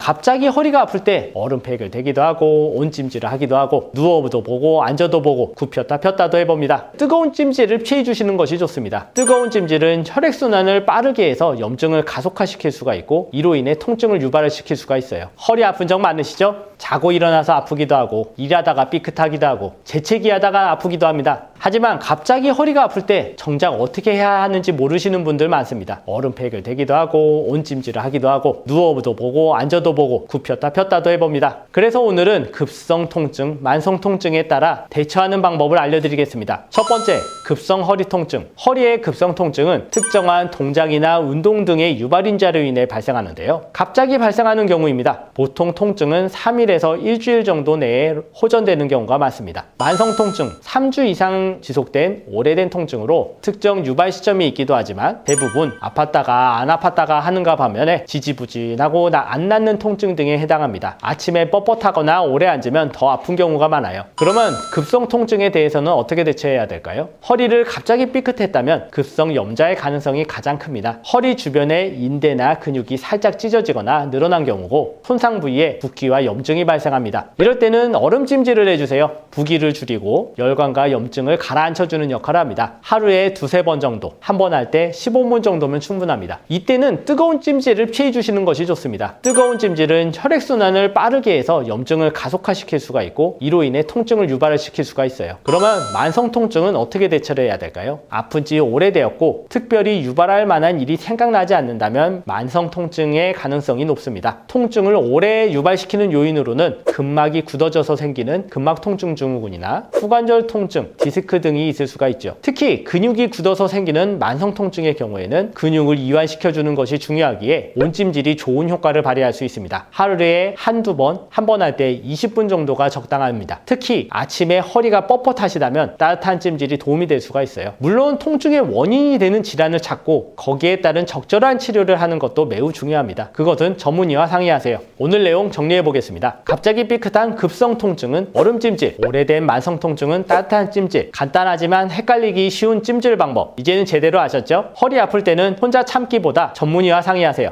갑자기 허리가 아플 때 얼음팩을 대기도 하고 온찜질을 하기도 하고 누워도 보고 앉아도 보고 굽혔다 폈다도 해봅니다. 뜨거운 찜질을 피해 주시는 것이 좋습니다. 뜨거운 찜질은 혈액순환을 빠르게 해서 염증을 가속화시킬 수가 있고 이로 인해 통증을 유발을 시킬 수가 있어요. 허리 아픈 적 많으시죠? 자고 일어나서 아프기도 하고 일하다가 삐끗하기도 하고 재채기 하다가 아프기도 합니다. 하지만 갑자기 허리가 아플 때 정작 어떻게 해야 하는지 모르시는 분들 많습니다. 얼음팩을 대기도 하고 온찜질을 하기도 하고 누워도 보고 앉아도 보고 굽혔다 폈다도 해봅니다. 그래서 오늘은 급성 통증, 만성 통증에 따라 대처하는 방법을 알려드리겠습니다. 첫 번째, 급성 허리 통증. 허리의 급성 통증은 특정한 동작이나 운동 등의 유발인자로 인해 발생하는데요. 갑자기 발생하는 경우입니다. 보통 통증은 3일에서 일주일 정도 내에 호전되는 경우가 많습니다. 만성 통증, 3주 이상 지속된 오래된 통증으로 특정 유발 시점이 있기도 하지만 대부분 아팠다가 안 아팠다가 하는가 반면에 지지부진하고 안 낫는 통증 등에 해당합니다. 아침에 뻣뻣하거나 오래 앉으면 더 아픈 경우가 많아요. 그러면 급성 통증에 대해서는 어떻게 대처해야 될까요? 허리를 갑자기 삐끗했다면 급성 염좌의 가능성이 가장 큽니다. 허리 주변에 인대나 근육이 살짝 찢어지거나 늘어난 경우고 손상 부위에 붓기와 염증이 발생합니다. 이럴 때는 얼음찜질을 해주세요. 부기를 줄이고 열감과 염증을 가라앉혀주는 역할을 합니다. 하루에 두세 번 정도, 한 번 할 때 15분 정도면 충분합니다. 이때는 뜨거운 찜질을 피해 주시는 것이 좋습니다. 뜨거운 찜질은 혈액순환을 빠르게 해서 염증을 가속화시킬 수가 있고 이로 인해 통증을 유발을 시킬 수가 있어요. 그러면 만성 통증은 어떻게 대처를 해야 될까요? 아픈 지 오래되었고 특별히 유발할 만한 일이 생각나지 않는다면 만성 통증의 가능성이 높습니다. 통증을 오래 유발시키는 요인으로는 근막이 굳어져서 생기는 근막 통증 증후군이나 후관절 통증, 디스크 등이 있을 수가 있죠. 특히 근육이 굳어서 생기는 만성 통증의 경우에는 근육을 이완시켜주는 것이 중요하기에 온찜질이 좋은 효과를 발휘할 수 있습니다. 하루에 한두 번, 한 번 할 때 20분 정도가 적당합니다. 특히 아침에 허리가 뻣뻣하시다면 따뜻한 찜질이 도움이 될 수가 있어요. 물론 통증의 원인이 되는 질환을 찾고 거기에 따른 적절한 치료를 하는 것도 매우 중요합니다. 그것은 전문의와 상의하세요. 오늘 내용 정리해 보겠습니다. 갑자기 삐끗한 급성 통증은 얼음찜질, 오래된 만성 통증은 따뜻한 찜질, 간단하지만 헷갈리기 쉬운 찜질 방법 이제는 제대로 아셨죠? 허리 아플 때는 혼자 참기보다 전문의와 상의하세요.